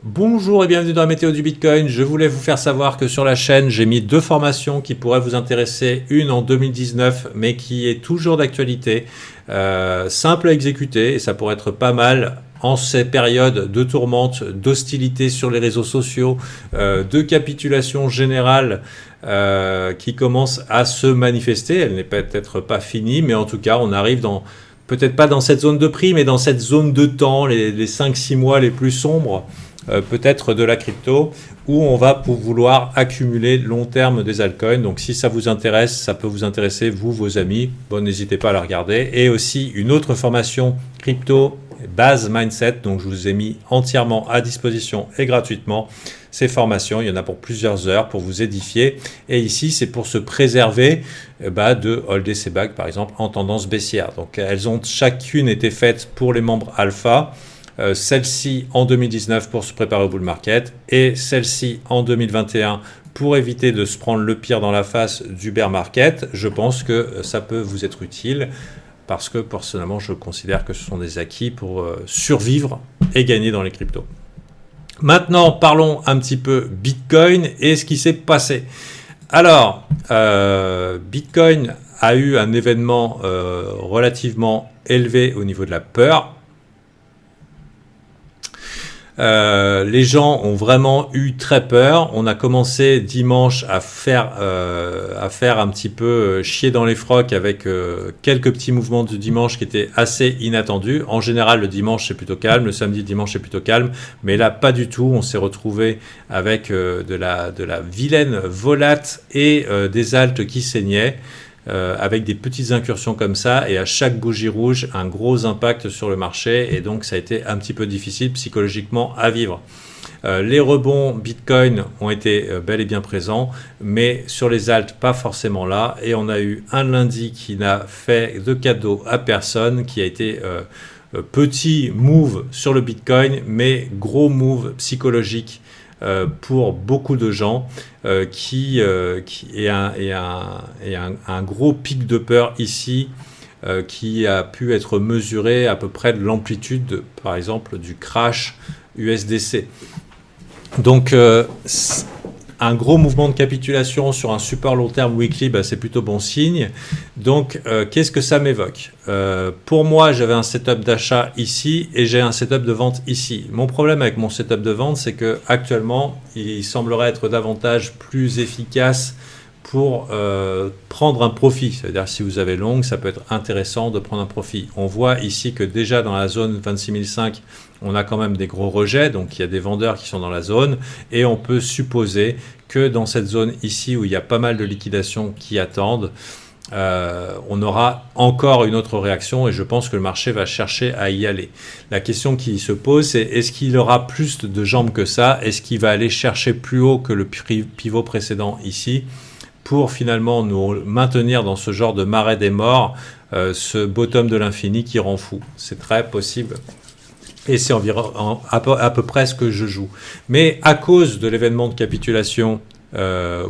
Bonjour et bienvenue dans la météo du Bitcoin. Je voulais vous faire savoir que sur la chaîne, j'ai mis deux formations qui pourraient vous intéresser. Une en 2019, mais qui est toujours d'actualité, simple à exécuter et ça pourrait être pas mal en ces périodes de tourmente, d'hostilité sur les réseaux sociaux, de capitulation générale qui commence à se manifester. Elle n'est peut-être pas finie, mais en tout cas, on arrive dans... Peut-être pas dans cette zone de prix, mais dans cette zone de temps, les 5-6 mois les plus sombres, peut-être de la crypto, où on va pour vouloir accumuler long terme des altcoins. Donc si ça vous intéresse, ça peut vous intéresser, vous, vos amis, bon, n'hésitez pas à la regarder. Et aussi une autre formation crypto, base mindset, donc je vous ai mis entièrement à disposition et gratuitement ces formations. Il y en a pour plusieurs heures pour vous édifier. Et ici, c'est pour se préserver de holder ces bagues, par exemple, en tendance baissière. Donc elles ont chacune été faites pour les membres alpha. Celle-ci en 2019 pour se préparer au bull market et celle-ci en 2021 pour éviter de se prendre le pire dans la face du bear market. Je pense que ça peut vous être utile parce que personnellement je considère que ce sont des acquis pour survivre et gagner dans les cryptos. Maintenant parlons un petit peu Bitcoin et ce qui s'est passé. Alors Bitcoin a eu un événement relativement élevé au niveau de la peur. Les gens ont vraiment eu très peur. On a commencé dimanche à faire un petit peu chier dans les frocs avec quelques petits mouvements du dimanche qui étaient assez inattendus. En général, le dimanche c'est plutôt calme, le samedi, le dimanche c'est plutôt calme, mais là pas du tout. On s'est retrouvé avec de la vilaine volate et des altes qui saignaient. Avec des petites incursions comme ça et à chaque bougie rouge un gros impact sur le marché et donc ça a été un petit peu difficile psychologiquement à vivre. Les rebonds Bitcoin ont été bel et bien présents mais sur les alts pas forcément là et on a eu un lundi qui n'a fait de cadeau à personne, qui a été petit move sur le Bitcoin mais gros move psychologique pour beaucoup de gens qui est un gros pic de peur ici qui a pu être mesuré à peu près de l'amplitude, par exemple, du crash USDC. Donc, un gros mouvement de capitulation sur un support long terme weekly, c'est plutôt bon signe. Donc, qu'est-ce que ça m'évoque ? Pour moi, j'avais un setup d'achat ici et j'ai un setup de vente ici. Mon problème avec mon setup de vente, c'est que actuellement, il semblerait être davantage plus efficace pour prendre un profit. C'est-à-dire si vous avez long, ça peut être intéressant de prendre un profit. On voit ici que déjà dans la zone 26005, on a quand même des gros rejets, donc il y a des vendeurs qui sont dans la zone et on peut supposer que dans cette zone ici où il y a pas mal de liquidations qui attendent, on aura encore une autre réaction et je pense que le marché va chercher à y aller. La question qui se pose, c'est est-ce qu'il aura plus de jambes que ça ? Est-ce qu'il va aller chercher plus haut que le pivot précédent ici pour finalement nous maintenir dans ce genre de marais des morts, ce bottom de l'infini qui rend fou ? C'est très possible. Et c'est environ à peu près ce que je joue. Mais à cause de l'événement de capitulation, ou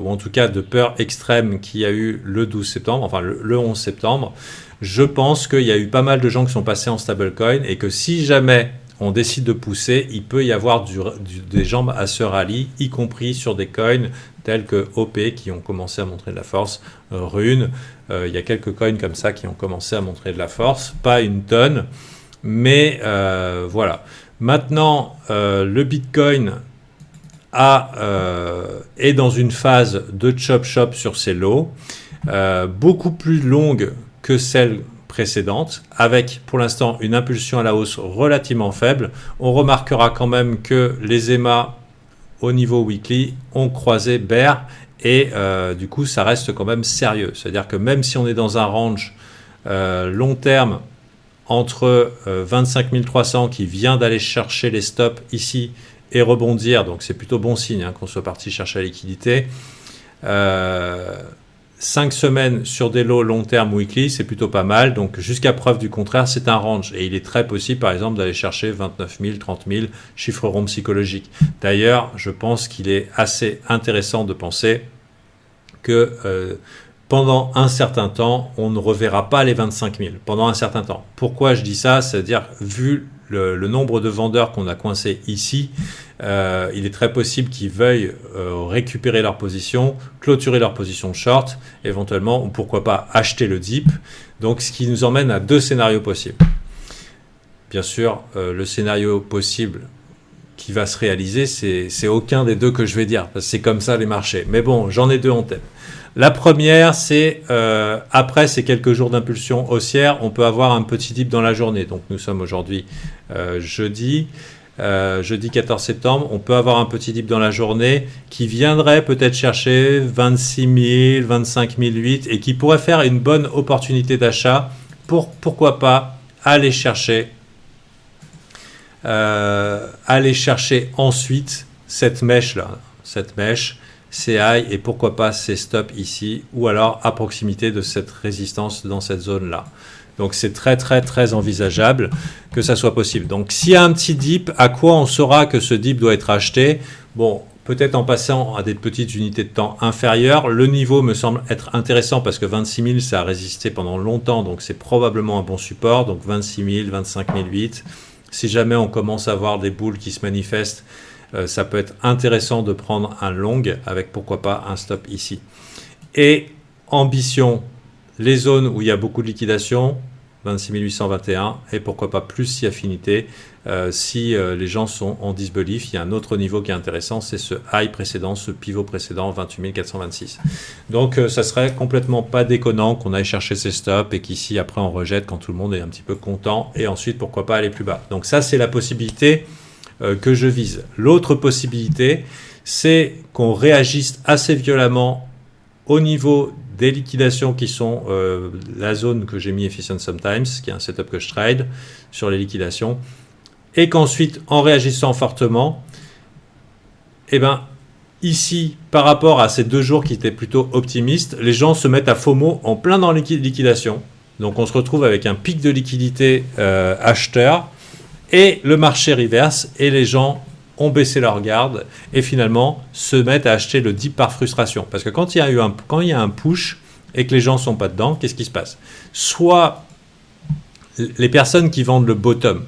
en tout cas de peur extrême qu'il y a eu le 12 septembre, enfin le 11 septembre, je pense qu'il y a eu pas mal de gens qui sont passés en stablecoin et que si jamais on décide de pousser, il peut y avoir des jambes à ce rallye, y compris sur des coins tels que OP qui ont commencé à montrer de la force, Rune, il y a quelques coins comme ça qui ont commencé à montrer de la force, pas une tonne. Mais voilà. Maintenant, le Bitcoin est dans une phase de chop-chop sur ses lows, beaucoup plus longue que celle précédente, avec pour l'instant une impulsion à la hausse relativement faible. On remarquera quand même que les EMA au niveau weekly ont croisé bear et du coup ça reste quand même sérieux. C'est-à-dire que même si on est dans un range long terme, entre 25 300 qui vient d'aller chercher les stops ici et rebondir, donc c'est plutôt bon signe qu'on soit parti chercher la liquidité. 5 semaines sur des lots long terme weekly, c'est plutôt pas mal, donc jusqu'à preuve du contraire, c'est un range et il est très possible par exemple d'aller chercher 29 000, 30 000 chiffres ronds psychologiques. D'ailleurs, je pense qu'il est assez intéressant de penser que pendant un certain temps, on ne reverra pas les 25 000 pendant un certain temps. Pourquoi je dis ça ? C'est-à-dire, vu le nombre de vendeurs qu'on a coincés ici, il est très possible qu'ils veuillent récupérer leur position, clôturer leur position short, éventuellement, ou pourquoi pas acheter le dip. Donc, ce qui nous emmène à 2 scénarios possibles. Bien sûr, le scénario possible qui va se réaliser, c'est aucun des 2 que je vais dire, parce que c'est comme ça les marchés. Mais bon, j'en ai 2 en tête. La première, c'est après ces quelques jours d'impulsion haussière, on peut avoir un petit dip dans la journée. Donc nous sommes aujourd'hui jeudi 14 septembre. On peut avoir un petit dip dans la journée qui viendrait peut-être chercher 26 000, 25 008 et qui pourrait faire une bonne opportunité d'achat pour, pourquoi pas, aller chercher ensuite cette mèche-là, ces highs et pourquoi pas ces stops ici ou alors à proximité de cette résistance dans cette zone-là. Donc c'est très très très envisageable que ça soit possible. Donc s'il y a un petit dip, à quoi on saura que ce dip doit être acheté? Bon, peut-être en passant à des petites unités de temps inférieures. Le niveau me semble être intéressant parce que 26 000 ça a résisté pendant longtemps, donc c'est probablement un bon support. Donc 26 000, 25 008. Si jamais on commence à voir des boules qui se manifestent, ça peut être intéressant de prendre un long avec pourquoi pas un stop ici. Et ambition, les zones où il y a beaucoup de liquidation, 26 821 et pourquoi pas plus si affinité. Si les gens sont en disbelief, il y a un autre niveau qui est intéressant, c'est ce high précédent, ce pivot précédent, 28 426. Donc ça serait complètement pas déconnant qu'on aille chercher ces stops et qu'ici après on rejette quand tout le monde est un petit peu content et ensuite pourquoi pas aller plus bas. Donc ça c'est la possibilité que je vise. L'autre possibilité, c'est qu'on réagisse assez violemment au niveau des liquidations qui sont la zone que j'ai mis Efficient Sometimes, qui est un setup que je trade sur les liquidations, et qu'ensuite, en réagissant fortement, eh ben, ici, par rapport à ces 2 jours qui étaient plutôt optimistes, les gens se mettent à FOMO en plein dans les liquidations. Donc on se retrouve avec un pic de liquidité acheteur, et le marché reverse, et les gens ont baissé leur garde et finalement se mettent à acheter le dip par frustration. Parce que quand il y a un push et que les gens ne sont pas dedans, qu'est-ce qui se passe? Soit les personnes qui vendent le bottom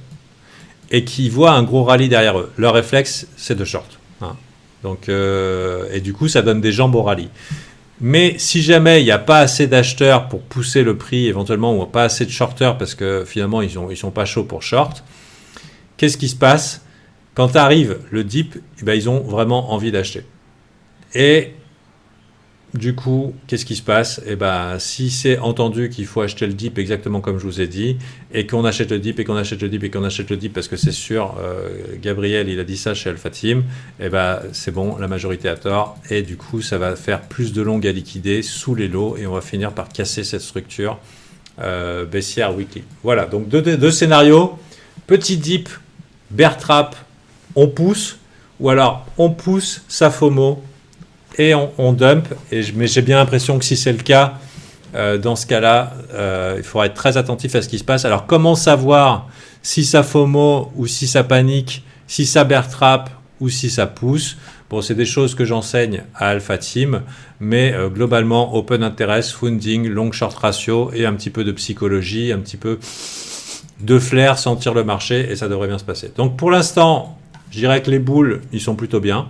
et qui voient un gros rallye derrière eux, leur réflexe, c'est de short. Hein. Donc, et du coup, ça donne des jambes au rallye. Mais si jamais il n'y a pas assez d'acheteurs pour pousser le prix éventuellement, ou pas assez de shorters parce que finalement ils sont pas chauds pour short, qu'est-ce qui se passe? Quand arrive le dip, eh ben, ils ont vraiment envie d'acheter. Et du coup, qu'est-ce qui se passe? Eh ben, si c'est entendu qu'il faut acheter le dip exactement comme je vous ai dit, et qu'on achète le dip, et qu'on achète le dip, et qu'on achète le dip, parce que c'est sûr, Gabriel, il a dit ça chez Alpha Team, eh ben, c'est bon, la majorité a tort, et du coup, ça va faire plus de longues à liquider sous les lots, et on va finir par casser cette structure baissière weekly. Voilà, donc deux scénarios, petit dip, bear trap, on pousse, ou alors on pousse, ça FOMO, et on dump. Mais j'ai bien l'impression que si c'est le cas, dans ce cas-là, il faudra être très attentif à ce qui se passe. Alors comment savoir si ça FOMO ou si ça panique, si ça bear trap ou si ça pousse? Bon, c'est des choses que j'enseigne à Alpha Team, mais globalement, open interest, funding, long short ratio et un petit peu de psychologie, un petit peu de flair, sentir le marché, et ça devrait bien se passer. Donc pour l'instant, je dirais que les boules, ils sont plutôt bien.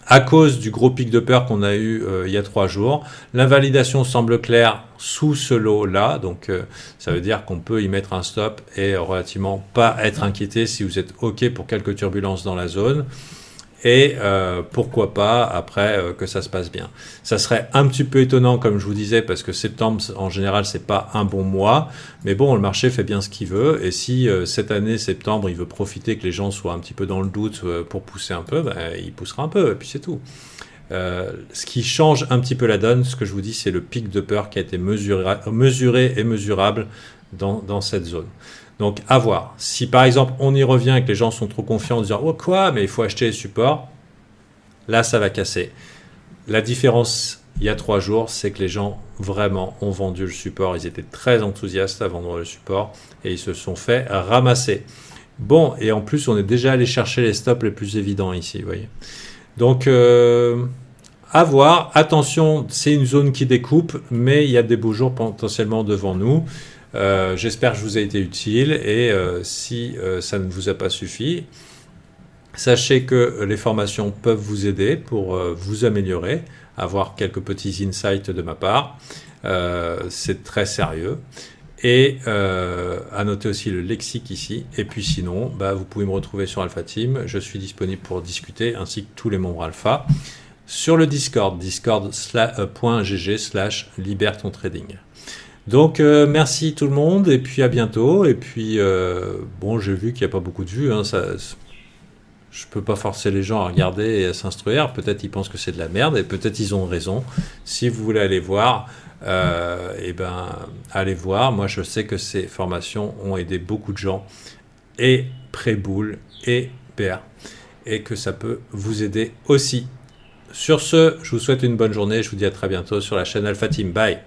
À cause du gros pic de peur qu'on a eu il y a 3 jours, l'invalidation semble claire sous ce lot-là. Donc ça veut dire qu'on peut y mettre un stop et relativement pas être inquiété si vous êtes OK pour quelques turbulences dans la zone. Et pourquoi pas après que ça se passe bien. Ça serait un petit peu étonnant comme je vous disais parce que septembre en général c'est pas un bon mois, mais bon le marché fait bien ce qu'il veut et si cette année septembre il veut profiter que les gens soient un petit peu dans le doute pour pousser un peu, ben, il poussera un peu et puis c'est tout. Ce qui change un petit peu la donne, ce que je vous dis, c'est le pic de peur qui a été mesuré et mesurable dans cette zone. Donc, à voir. Si par exemple, on y revient et que les gens sont trop confiants en disant « Oh quoi, mais il faut acheter les supports », là, ça va casser. La différence, il y a 3 jours, c'est que les gens vraiment ont vendu le support. Ils étaient très enthousiastes à vendre le support et ils se sont fait ramasser. Bon, et en plus, on est déjà allé chercher les stops les plus évidents ici, vous voyez. Donc, à voir. Attention, c'est une zone qui découpe, mais il y a des beaux jours potentiellement devant nous. J'espère que je vous ai été utile et si ça ne vous a pas suffi, Sachez que les formations peuvent vous aider pour vous améliorer, avoir quelques petits insights de ma part. C'est très sérieux. Et à noter aussi le lexique ici. Et puis sinon, vous pouvez me retrouver sur Alpha Team. Je suis disponible pour discuter, ainsi que tous les membres Alpha, sur le Discord, discord.gg/libère-ton-trading. Donc merci tout le monde, et puis à bientôt. Et puis, j'ai vu qu'il n'y a pas beaucoup de vues. Je peux pas forcer les gens à regarder et à s'instruire. Peut-être ils pensent que c'est de la merde, et peut-être ils ont raison. Si vous voulez aller voir, allez voir. Moi, je sais que ces formations ont aidé beaucoup de gens, et pré-boule, et BR, et que ça peut vous aider aussi. Sur ce, je vous souhaite une bonne journée. Je vous dis à très bientôt sur la chaîne Alpha Team. Bye.